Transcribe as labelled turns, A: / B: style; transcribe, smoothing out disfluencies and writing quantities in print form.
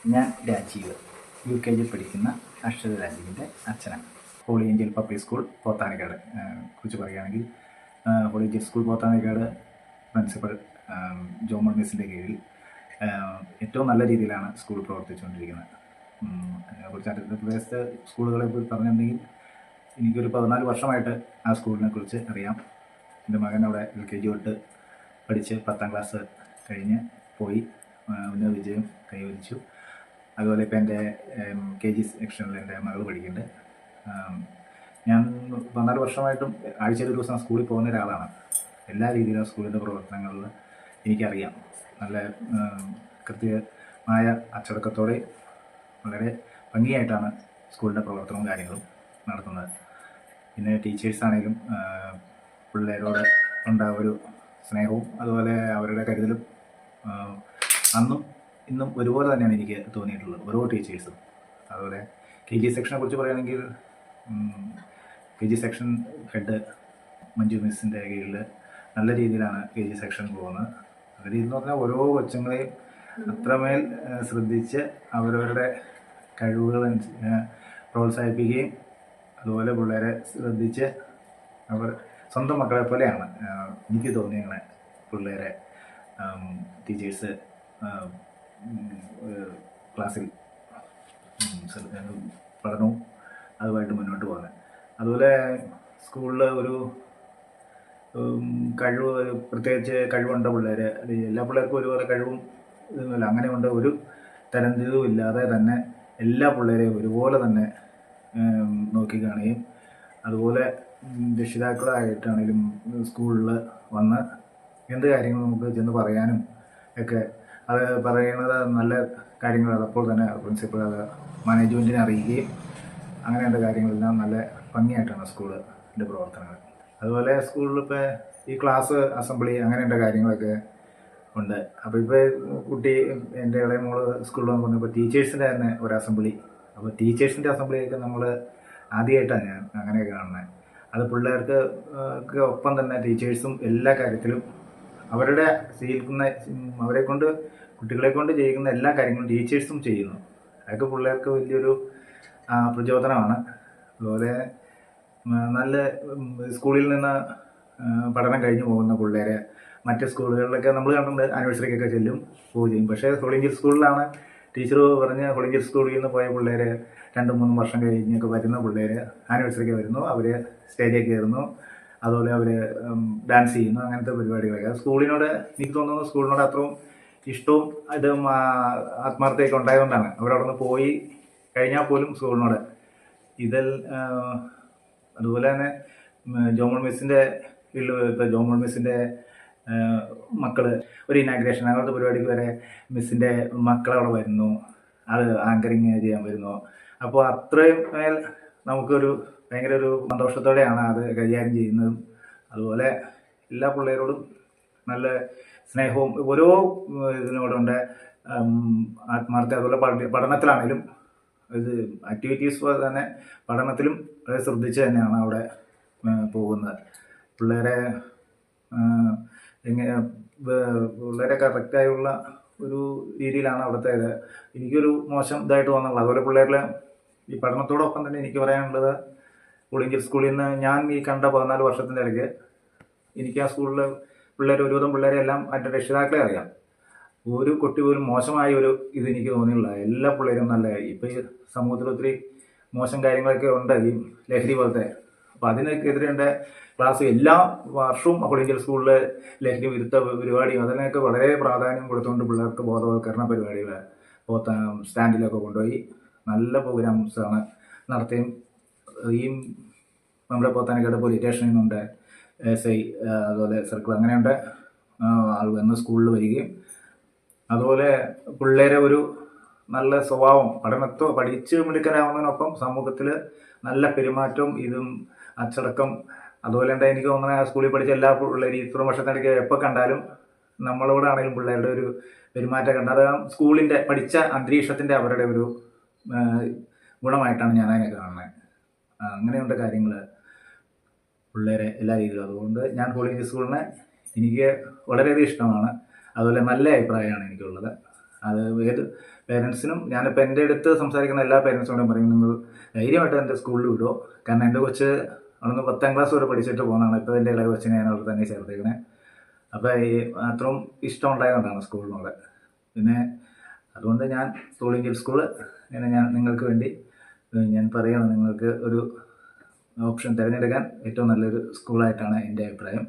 A: ഞാൻ രാജീവ് UKG പഠിക്കുന്ന അക്ഷര രാജീവിൻ്റെ അച്ഛനാണ്. Holy Angel Public School Pothanikkad കുറിച്ച് പറയുകയാണെങ്കിൽ, Holy Angel School Pothanikkad principal Jomol മിസ്സിൻ്റെ കീഴിൽ ഏറ്റവും നല്ല രീതിയിലാണ് സ്കൂൾ പ്രവർത്തിച്ചുകൊണ്ടിരിക്കുന്നത്. അതിനെക്കുറിച്ച് പ്രദേശത്തെ സ്കൂളുകളെ കുറിച്ച് പറഞ്ഞിട്ടുണ്ടെങ്കിൽ എനിക്കൊരു 14 വർഷമായിട്ട് ആ സ്കൂളിനെ കുറിച്ച് അറിയാം. എൻ്റെ മകൻ അവിടെ LKG തൊട്ട് പഠിച്ച് 10ാം ക്ലാസ് കഴിഞ്ഞ് പോയി ഉന്നത വിജയം കൈവരിച്ചു. അതുപോലെ ഇപ്പോൾ എൻ്റെ KG സെക്ഷനിൽ എൻ്റെ മകൾ പഠിക്കുന്നുണ്ട്. ഞാൻ 14 വർഷമായിട്ടും ആഴ്ചയിൽ ഒരു ദിവസം സ്കൂളിൽ പോകുന്ന ഒരാളാണ്. എല്ലാ രീതിയിലും സ്കൂളിൻ്റെ പ്രവർത്തനങ്ങളിൽ എനിക്കറിയാം. നല്ല കൃത്യമായ അച്ചടക്കത്തോടെ വളരെ ഭംഗിയായിട്ടാണ് സ്കൂളിൻ്റെ പ്രവർത്തനവും കാര്യങ്ങളും നടത്തുന്നത്. പിന്നെ ടീച്ചേഴ്സാണെങ്കിലും പിള്ളേരോട് ഒരു സ്നേഹവും അതുപോലെ അവരുടെ കരുതലും അന്നും ഇന്നും ഒരുപോലെ തന്നെയാണ് എനിക്ക് തോന്നിയിട്ടുള്ളത്, ഓരോ ടീച്ചേഴ്സും. അതുപോലെ KG സെക്ഷനെ കുറിച്ച് പറയുകയാണെങ്കിൽ, KG സെക്ഷൻ ഹെഡ് മഞ്ജു മിസ്സിൻ്റെ കീഴിൽ നല്ല രീതിയിലാണ് KG സെക്ഷൻ പോകുന്നത്. നല്ല രീതിയിൽ എന്ന് പറഞ്ഞാൽ ഓരോ കൊച്ചുങ്ങളെയും അത്രമേൽ ശ്രദ്ധിച്ച് അവരവരുടെ കഴിവുകൾ പ്രോത്സാഹിപ്പിക്കുകയും അതുപോലെ പിള്ളേരെ ശ്രദ്ധിച്ച് അവർ സ്വന്തം മക്കളെ പോലെയാണ് എനിക്ക് തോന്നിയത്. പിള്ളേരെ ടീച്ചേഴ്സ് ക്ലാസ്സിൽ പഠനവും അതുമായിട്ട് മുന്നോട്ട് പോകുന്നത്. അതുപോലെ സ്കൂളിൽ ഒരു കഴിവ്, പ്രത്യേകിച്ച് കഴിവുണ്ട പിള്ളേർ, എല്ലാ പിള്ളേർക്കും ഒരുപോലെ കഴിവും ഇതൊന്നുമില്ല. അങ്ങനെ കൊണ്ട് ഒരു തരംതിരിവും ഇല്ലാതെ തന്നെ എല്ലാ പിള്ളേരെയും ഒരുപോലെ തന്നെ നോക്കിക്കാണുകയും അതുപോലെ രക്ഷിതാക്കളായിട്ടാണെങ്കിലും സ്കൂളിൽ വന്ന് എന്ത് കാര്യങ്ങൾ നമുക്ക് ചെന്ന് പറയാനും ഒക്കെ അത് പറയുന്നത് നല്ല കാര്യങ്ങളാണ്. അപ്പോൾ തന്നെ പ്രിൻസിപ്പൾ അത് മാനേജ്മെൻറ്റിനെ അറിയിക്കുകയും അങ്ങനെയുള്ള കാര്യങ്ങളെല്ലാം നല്ല ഭംഗിയായിട്ടാണ് സ്കൂളിൻ്റെ പ്രവർത്തനങ്ങൾ. അതുപോലെ സ്കൂളിൽ ഇപ്പോൾ ഈ ക്ലാസ് അസംബ്ലി അങ്ങനെയുള്ള കാര്യങ്ങളൊക്കെ ഉണ്ട്. അപ്പോൾ ഇപ്പോൾ കുട്ടി എൻ്റെ ഇളയ മോള് സ്കൂളിൽ വന്നപ്പോൾ ടീച്ചേഴ്സിൻ്റെ തന്നെ ഒരു അസംബ്ലി. അപ്പോൾ ടീച്ചേഴ്സിൻ്റെ അസംബ്ലിയൊക്കെ നമ്മൾ ആദ്യമായിട്ടാണ് ഞാൻ അങ്ങനെയൊക്കെ കാണുന്നത്. അത് പിള്ളേർക്ക് ഒപ്പം തന്നെ ടീച്ചേഴ്സും എല്ലാ കാര്യത്തിലും അവരുടെ ചെയ്യിക്കുന്ന അവരെ കൊണ്ട് കുട്ടികളെ കൊണ്ട് ചെയ്യുന്ന എല്ലാ കാര്യങ്ങളും ടീച്ചേഴ്സും ചെയ്യുന്നു. അതൊക്കെ പിള്ളേർക്ക് വലിയൊരു പ്രചോദനമാണ്. അതുപോലെ നല്ല സ്കൂളിൽ നിന്ന് പഠനം കഴിഞ്ഞ് പോകുന്ന പിള്ളേരെ മറ്റ് സ്കൂളുകളിലൊക്കെ നമ്മൾ കണ്ടിട്ടുണ്ട്, ആനിവേഴ്സറിക്കൊക്കെ ചെല്ലും പോവുകയും ചെയ്യും. പക്ഷേ ഹോളിഞ്ചൽ സ്കൂളിലാണ് ടീച്ചർ പറഞ്ഞ് ഹോളിഞ്ചൽ സ്കൂളിൽ നിന്ന് പോയ പിള്ളേർ 2-3 വർഷം കഴിഞ്ഞൊക്കെ വരുന്ന പിള്ളേർ ആനിവേഴ്സറിക്ക് വരുന്നു, അവർ സ്റ്റേജിൽ കയറുന്നു, അതുപോലെ അവർ ഡാൻസ് ചെയ്യുന്നു. അങ്ങനത്തെ പരിപാടികളൊക്കെ സ്കൂളിനോട് എനിക്ക് തോന്നുന്നു, സ്കൂളിനോട് അത്രയും ഇഷ്ടവും ഇതും ആത്മാർത്ഥയൊക്കെ ഉണ്ടായതുകൊണ്ടാണ് അവരവിടെ നിന്ന് പോയി കഴിഞ്ഞാൽ പോലും സ്കൂളിനോട് ഇതിൽ. അതുപോലെ തന്നെ ജോമോൾ മിസ്സിൻ്റെ വീട്ടിൽ ഇപ്പോൾ ജോമോൾ മിസ്സിൻ്റെ മക്കൾ ഒരു ഇനാഗ്രേഷൻ അങ്ങനത്തെ പരിപാടിക്ക് വരെ മിസ്സിൻ്റെ മക്കളവിടെ വരുന്നു, അത് ആങ്കറിങ് ചെയ്യാൻ വരുന്നു. അപ്പോൾ അത്രയും മേൽ നമുക്കൊരു ഭയങ്കര ഒരു സന്തോഷത്തോടെയാണ് അത് കൈകാര്യം ചെയ്യുന്നതും. അതുപോലെ എല്ലാ പിള്ളേരോടും നല്ല സ്നേഹവും ഓരോ ഇതിനോടുണ്ട് ആത്മാർത്ഥ. അതുപോലെ പഠനത്തിലാണെങ്കിലും ഇത് ആക്ടിവിറ്റീസ് പോലെ തന്നെ പഠനത്തിലും വളരെ ശ്രദ്ധിച്ച് തന്നെയാണ് അവിടെ പോകുന്നത്. പിള്ളേരെ പിള്ളേരെ കറക്റ്റായുള്ള ഒരു രീതിയിലാണ് അവിടുത്തെ ഇത്. എനിക്കൊരു മോശം ഇതായിട്ട് തോന്നുന്നുള്ളത്. അതുപോലെ പിള്ളേരിലെ ഈ പഠനത്തോടൊപ്പം തന്നെ എനിക്ക് പറയാനുള്ളത്, ഹോളിഞ്ചൽ സ്കൂളിൽ നിന്ന് ഞാൻ ഈ കണ്ട 14 വർഷത്തിൻ്റെ ഇടയ്ക്ക് എനിക്ക് ആ സ്കൂളിൽ ഒരുവിധം പിള്ളേരെ എല്ലാം അതിൻ്റെ രക്ഷിതാക്കളെ അറിയാം. ഒരു കുട്ടി പോലും മോശമായ ഒരു ഇതെനിക്ക് തോന്നിയില്ല. എല്ലാ പിള്ളേരും നല്ല. ഇപ്പോൾ ഈ സമൂഹത്തിൽ ഒത്തിരി മോശം കാര്യങ്ങളൊക്കെ ഉണ്ട്, ഈ ലഹരി പോലത്തെ. അപ്പോൾ അതിനൊക്കെതിരെ എൻ്റെ ക്ലാസ് എല്ലാ വർഷവും ഹോളിഞ്ചൽ സ്കൂളിൽ ലഹരി വിരുദ്ധ പരിപാടിയും അതിനൊക്കെ വളരെ പ്രാധാന്യം കൊടുത്തുകൊണ്ട് പിള്ളേർക്ക് ബോധവൽക്കരണ പരിപാടികൾ സ്റ്റാൻഡിലൊക്കെ കൊണ്ടുപോയി നല്ല പ്രോഗ്രാംസാണ് നടത്തുകയും ഈ നമ്മുടെ പോത്താനിക്കാട് പോലീസ് സ്റ്റേഷനിൽ നിന്നുണ്ട് SI, അതുപോലെ സർക്കിൾ, അങ്ങനെയുണ്ട് ആൾ വന്ന് സ്കൂളിൽ വരികയും അതുപോലെ പിള്ളേരെ ഒരു നല്ല സ്വഭാവം പഠിച്ച് മിടുക്കരാവുന്നതിനൊപ്പം സമൂഹത്തിൽ നല്ല പെരുമാറ്റവും ഇതും അച്ചടക്കം. അതുപോലെ എന്താ എനിക്ക് തോന്നുന്നത്, ആ സ്കൂളിൽ പഠിച്ച എല്ലാ പിള്ളേരും ഇത്ര വർഷത്തിനിടയ്ക്ക് എപ്പോൾ കണ്ടാലും നമ്മളോടാണെങ്കിലും പിള്ളേരുടെ ഒരു പെരുമാറ്റം കണ്ടാൽ അത് സ്കൂളിൻ്റെ പഠിച്ച അന്തരീക്ഷത്തിൻ്റെ അവരുടെ ഒരു ഗുണമായിട്ടാണ് ഞാൻ അതിനെ കാണുന്നത്. അങ്ങനെയുണ്ട് കാര്യങ്ങൾ പിള്ളേരെ എല്ലാ രീതിയിലും. അതുകൊണ്ട് ഞാൻ ഹോളിഞ്ചൽ സ്കൂളിനെ എനിക്ക് വളരെയധികം ഇഷ്ടമാണ്. അതുപോലെ നല്ല അഭിപ്രായമാണ് എനിക്കുള്ളത്. അത് പേരൻസിനും ഞാനിപ്പോൾ എൻ്റെ അടുത്ത് സംസാരിക്കുന്ന എല്ലാ പേരൻസിനോടും പറയും, നിങ്ങൾ ധൈര്യമായിട്ട് എൻ്റെ സ്കൂളിൽ വിടുമോ. കാരണം എൻ്റെ കൊച്ച് അവിടുന്ന് 10ാം ക്ലാസ് വരെ പഠിച്ചിട്ട് പോകുന്നതാണ്. ഇപ്പോൾ എൻ്റെ ഇളയ കൊച്ചിനെ ഞാൻ അവിടെ തന്നെ ചേർത്തേക്കണേ. അപ്പോൾ ഈ അത്രയും ഇഷ്ടം ഉണ്ടായതുകൊണ്ടാണ് സ്കൂളിനോട്. പിന്നെ അതുകൊണ്ട് ഞാൻ സോളിഞ്ചർ സ്കൂള് ഇങ്ങനെ ഞാൻ നിങ്ങൾക്ക് വേണ്ടി ഞാൻ പറയുകയാണ്, നിങ്ങൾക്ക് ഒരു ഓപ്ഷൻ തിരഞ്ഞെടുക്കാൻ ഏറ്റവും നല്ലൊരു സ്കൂളായിട്ടാണ് എൻ്റെ അഭിപ്രായം.